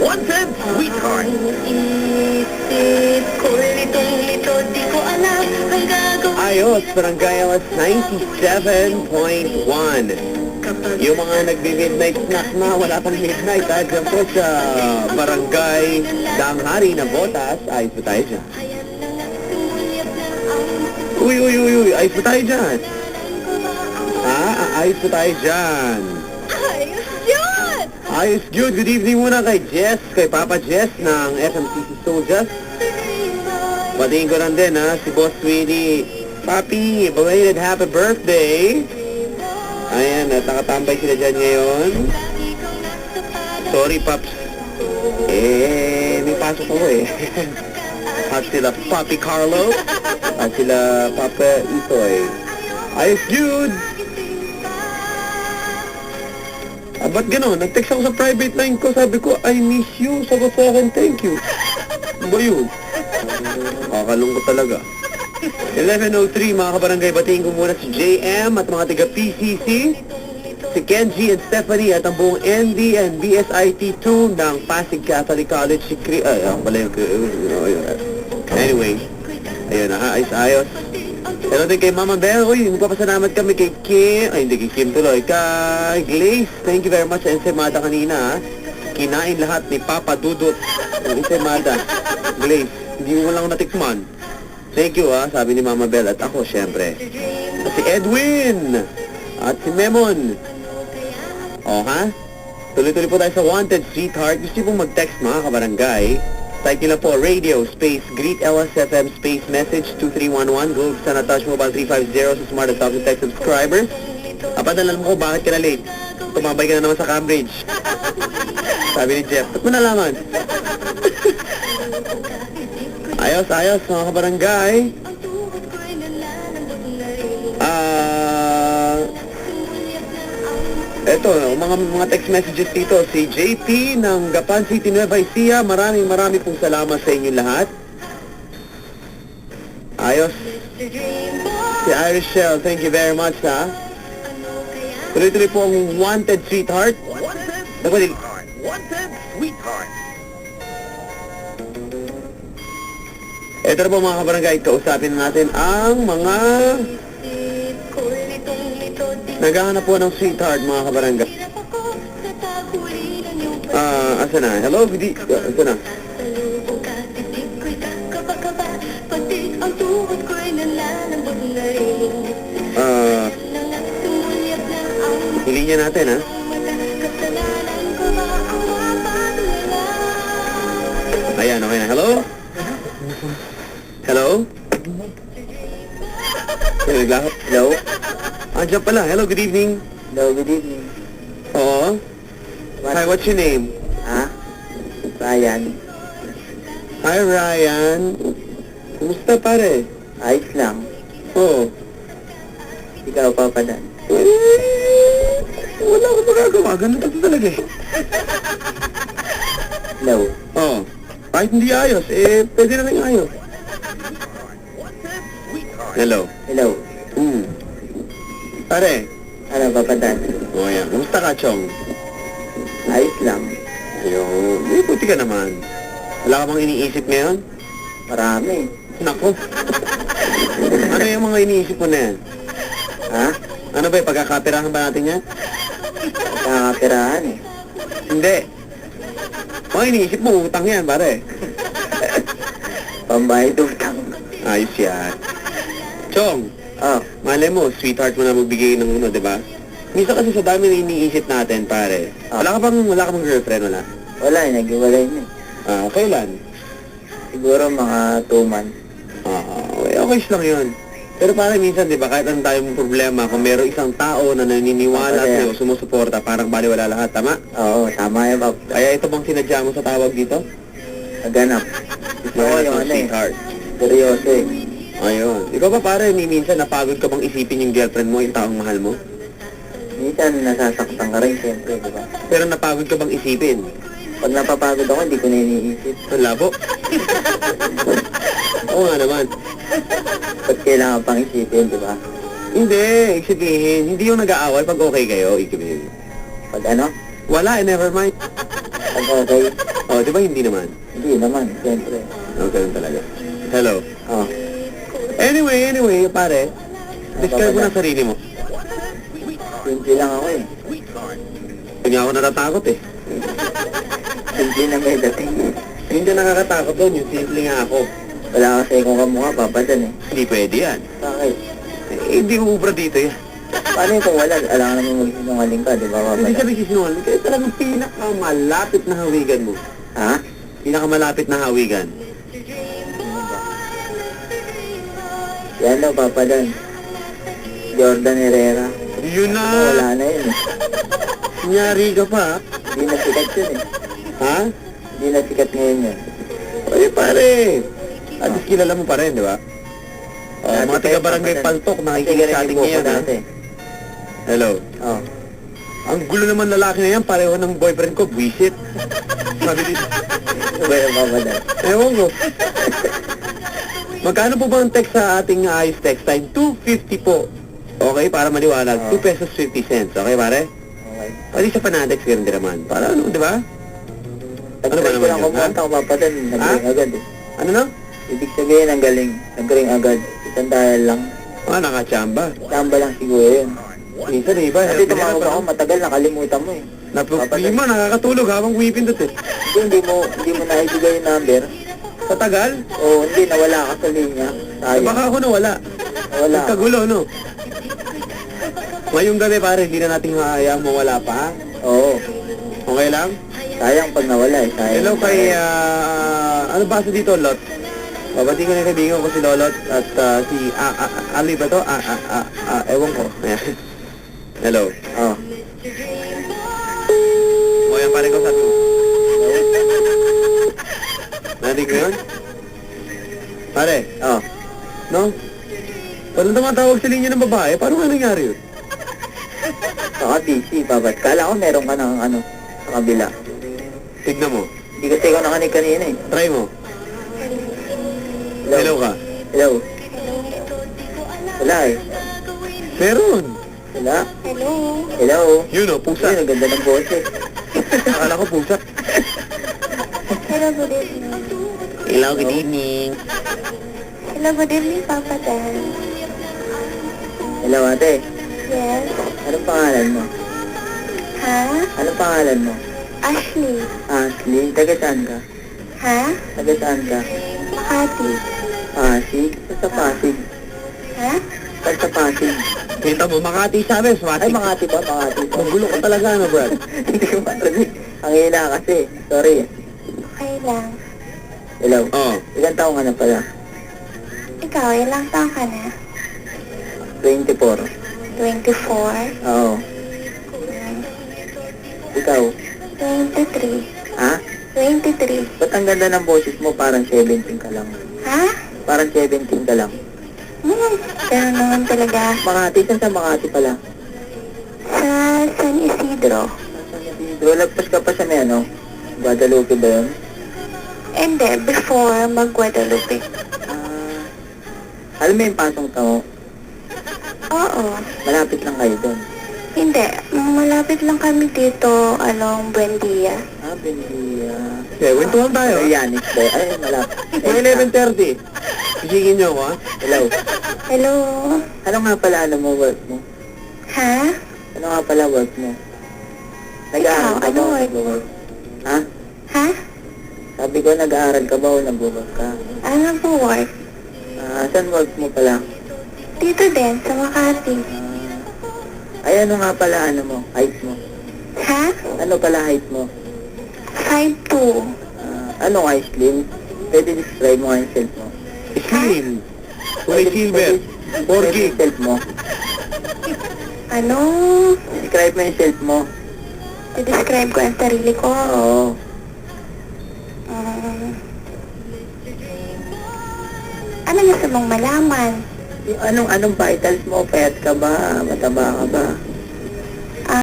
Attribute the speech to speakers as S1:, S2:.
S1: Wanted Sweetheart.
S2: Isip ko litong-lito, di ko alam ang gagawin.
S3: Ayos, Barangay Alas 97.1. Yung mga nagbi-midnight snack na, wala pang midnight. Dahil dyan po sa Barangay Danghari na Botas, ayos po tayo dyan. Uy, ayos po tayo dyan. Ayos po tayo dyan.
S2: Ayos yun!
S3: Ayos, good. Good evening muna kay Jess, kay Papa Jess ng FMCC Soldiers. Patingin ko lang din ha, si Boss Willie. Papi, belated happy birthday. Ayan, at nakatambay sila dyan ngayon. Sorry, Paps. May pasok ako eh. At sila Papi Carlo. At sila Papa Itoy. Ayos, dude! Ba't gano'n? Nag-text ako sa private line ko. Sabi ko, I miss you. Sagot sa akin, thank you. Ano ba yun? Kakalungkot talaga. 11:03, mga kabarangay, batiin ko muna si JM at mga taga-PCC, si Kenji and Stephanie at ang buong ND and BSIT2 ng Pasig Catholic College. Anyway, ayun na, ayos. Pero din kay Mama Bell, magpapasalamat kami kay Kim, hindi kay Kim tuloy, kay Glaze. Thank you very much sa ensemada kanina, ha? Kinain lahat ni Papa Dudut ng ensemada. Glaze, hindi mo lang natikman. Thank you, ha, sabi ni Mama Bell at ako, syempre. At si Edwin at si Memon. Ha? Tuloy-tuloy po tayo sa Wanted Sweetheart. Gusto pong mag-text, mga kabarangay. Type nila po, radio, space, greet LSFM, space, message, 2311, Globe, Sana Touch Mobile 350 sa Smart at Talk and Text subscribers. Padalan mo ko, bakit ka na late? Tumabay ka na naman sa Cambridge. Sabi ni Jeff, ba't mo nalaman? Ayos, mga kabarangay. Eto, mga text messages dito. Si JP ng Gapan City, Nueva Ecija. Maraming pong salamat sa inyong lahat. Ayos. Si Irish Shell, thank you very much, ha. Tuloy-tuloy po ang Wanted Sweetheart.
S1: Wanted Sweetheart.
S3: Eto na po, mga kabarangay, kausapin natin ang mga naghahanap po ng sweetheart, mga kabarangay. Asa na? Hello, asa na? Hilinya natin, ha? Ayan, okay na. Hello? Hello? Hello? Andiyan pala. Hello, good evening.
S4: Hello, good evening.
S3: Oo. Hi, what's your name?
S4: Ryan.
S3: Hi, Ryan. Kumusta, pare?
S4: Ayos lang.
S3: Oo.
S4: Ikaw, Papa Dan.
S3: Wala akong magagawa. Ganun ito talaga eh.
S4: Hello.
S3: Oo. Kahit hindi ayos, pwede na rin ayos. Hello.
S4: Hello.
S3: Pare.
S4: Ano, Papa Dan?
S3: Yan. Kumusta ka, Chong?
S4: Ayos lang.
S3: Ayun. Buti ka naman. Wala ka bang iniisip ngayon?
S4: Marami.
S3: Nako. Ano yung mga iniisip mo na yan? Ano ba, pagkakapirahan ba natin yan?
S4: Nakakapirahan eh.
S3: Hindi. Mga iniisip mo, utang yan, pare.
S4: Pambayad utang.
S3: Ayos yan. Chong, malay mo, sweetheart mo na magbigay ng di ba? Minsan kasi sa dami na iniisip natin, pare. Wala ka bang girlfriend, wala?
S4: Wala eh, nag-iwalay na eh.
S3: Kailan?
S4: Siguro mga 2 months.
S3: Okay lang yun. Pero pare, minsan, di ba, kahit anong tayong problema, kung meron isang tao na naniniwala sa'yo, sumusuporta, parang baliwala lahat, tama?
S4: Oo, tama yun, Papa.
S3: Kaya ito bang sinadya mo sa tawag dito?
S4: Naganap. Oo, yung ano eh.
S3: Sweetheart.
S4: Seryoso eh.
S3: Ayun. Ikaw ba pare, minsan napagod ka bang isipin yung girlfriend mo, yung taong mahal mo?
S4: Minsan nasasaktan ka rin, siyempre, di ba?
S3: Pero napagod ka bang isipin?
S4: Pag napapagod ako, hindi ko na iniisip.
S3: Ang labo? Oo nga naman.
S4: Ba't kailangan pang isipin, di ba?
S3: Hindi, ibig sabihin, hindi yung nag-aaway pag okay kayo, ibig sabihin.
S4: Pag ano?
S3: Wala, never mind.
S4: Pagkakay.
S3: Oh, di ba hindi naman?
S4: Hindi naman, siyempre.
S3: Oh, ganun talaga. Hello.
S4: Oh.
S3: Anyway, pare. Describe mo na sarili mo.
S4: Simple lang ako eh.
S3: Hindi ako natatakot eh.
S4: Simple na may dating.
S3: Hindi ka nakakatakot doon, yung simple nga ako.
S4: Wala kasi akong kamukha, Papa Dan eh.
S3: Hindi pwede yan.
S4: Bakit?
S3: Hindi ubra dito yan.
S4: Paano yung kung wala? Alam naman magsinungaling ka, di ba, Papa
S3: Hindi
S4: Dan?
S3: sabi sisinungaling. Kaya talagang pinakamalapit na hawigan mo.
S4: Ha?
S3: Pinakamalapit na hawigan.
S4: Yan daw, Papa Dan. Jordan Herrera.
S3: Yun na!
S4: Wala na yun eh.
S3: Nyari ka pa.
S4: Hindi na sikat yun eh.
S3: Ha?
S4: Hindi na sikat ngayon yun.
S3: Ay, pare. At least kilala mo pa rin, di ba? Oh,
S4: Dati
S3: mga
S4: pa
S3: taga
S4: yun,
S3: barangay
S4: Papa Dan.
S3: Paltok,
S4: Kasi
S3: nakikinig
S4: ganun
S3: sa
S4: yung
S3: ating
S4: buhok ko
S3: ngayon, ha?
S4: dati.
S3: Hello.
S4: Oh.
S3: Ang gulo naman lalaki na yan, pareho ng boyfriend ko, buwisit. Sabi dito.
S4: Ano ba yung Papa Dan?
S3: Ewan ko. Magkano po ba ang text sa ating ayos text time? 250 po. Okay, para maliwanag. 2 pesos 50 cents. Okay, pare?
S4: Okay.
S3: Pwede sa Panadex, ganun din naman. Para ano, di ba? Ano ba
S4: Nag-try ko
S3: naman
S4: lang
S3: yun,
S4: kumunta ko, Papa Dan. Nag-ring agad eh.
S3: Ano na?
S4: Ibig sabihin, ang galing. Nag-ring agad. Isang dahil lang.
S3: Ah, nakachamba.
S4: Tamba lang siguro yun.
S3: Minsan, iba.
S4: Kasi tumawag ako, matagal, nakalimutan mo eh.
S3: Napuprima, nakakatulog habang pumipindot eh.
S4: Hindi mo naibigay yung number.
S3: Sa tagal?
S4: O hindi, nawala ka sa linya. Sayang.
S3: Baka ako nawala.
S4: Nawala.
S3: Nagkagulo, no? Ngayong gabi, pare, hindi na natin hahayaang mawala pa, ha?
S4: Oo.
S3: Okay lang?
S4: Sayang pag nawala eh. Sayang.
S3: Hello kay, ano ba sa dito, Lot? Babati ko na yung kaibigan ko si Lolot at si, Ali ba to? Ewan ko. Ayan. Hello.
S4: Oh.
S3: O, yan pare ko sabi mo. Narinig mo yun? Pare,
S4: Oh.
S3: no? Walang tumatawag sa linya ng babae, paano nga nangyari yun?
S4: Saka busy, babat. Kala ko meron ka ng ano, sa kabila.
S3: Tignan mo.
S4: Hindi kasi ikaw nakanig kanina eh.
S3: Try mo. Hello ka.
S4: Hello. Wala eh.
S3: Meron.
S4: Wala.
S2: Hello?
S4: Hello.
S3: Yun o, pusa.
S4: Ayun, ang ganda ng boses.
S3: Akala ko pusa.
S2: Hello, good evening.
S3: Hello, good evening.
S2: Hello, good evening, Papa Dan.
S4: Hello ate.
S2: Yes?
S4: Anong pangalan mo?
S2: Ha?
S4: Anong pangalan mo?
S2: Ashley?
S4: Ashley. Taga saan ka?
S2: Ha?
S4: Taga saan ka?
S2: Makati?
S4: Pasig? Sa Pasig?
S2: Ha?
S4: Saan sa Pasig?
S3: Kita mo, Makati sabi,
S4: Ay,
S3: Swati.
S4: Makati ba? Makati ba?
S3: Magulo ka talaga, ano, Brad?
S4: Hindi ko marinig. Ang hina kasi. Sorry.
S2: Okay lang.
S4: Hello.
S3: Oh.
S4: Ilan taong ka na pala?
S2: Ikaw, ilang taon ka na?
S4: 24.
S2: 24?
S4: Oo. Ikaw?
S2: 23?
S4: Ha?
S2: 23?
S4: Ba't ang ganda ng boses mo? Parang 17 ka lang.
S2: Ha?
S4: Parang 17 ka lang.
S2: Ganun naman talaga.
S4: Makati? Saan sa Makati pala?
S2: Sa San Isidro?
S4: Lagpas ka pa sa may ano? Guadalupe ba yun?
S2: Hindi, before mag-Guadalupe.
S4: Alam mo yung pasong tao?
S2: Oo.
S4: Malapit lang kayo doon.
S2: Hindi, malapit lang kami dito along Buendia.
S4: Bendia.
S3: Okay, wentuhan tayo.
S4: Yanis ba? Ay, malapit.
S3: Mga 11:30. Sigigin niyo ako, ha?
S4: Hello.
S2: Hello?
S4: Ano nga pala ano mo, work mo?
S2: Ha?
S4: Ano nga pala work mo? Nag-aaral ka
S2: Ikaw,
S4: ba
S2: ano
S4: o
S2: work?
S4: nag-work? Ha?
S2: Ha?
S4: Sabi ko, nag-aaral ka ba o nag-work ka?
S2: Ano po work?
S4: Saan work mo pala?
S2: Dito din, sa Makati.
S4: Ay, ano nga pala ano mo? Height mo?
S2: Ha?
S4: Ano pala height mo?
S2: 5'2".
S4: Ano nga slim? Pwede describe mo nga yung self mo.
S3: Slim. Kulay silver. 4 gig.
S4: Yung self mo.
S2: Ano?
S4: Describe mo yung self mo.
S2: I-describe ko ang sarili ko.
S4: Oo.
S2: Ano gusto mong malaman?
S4: Yung anong vitals mo? Payat ka ba? Mataba ka ba?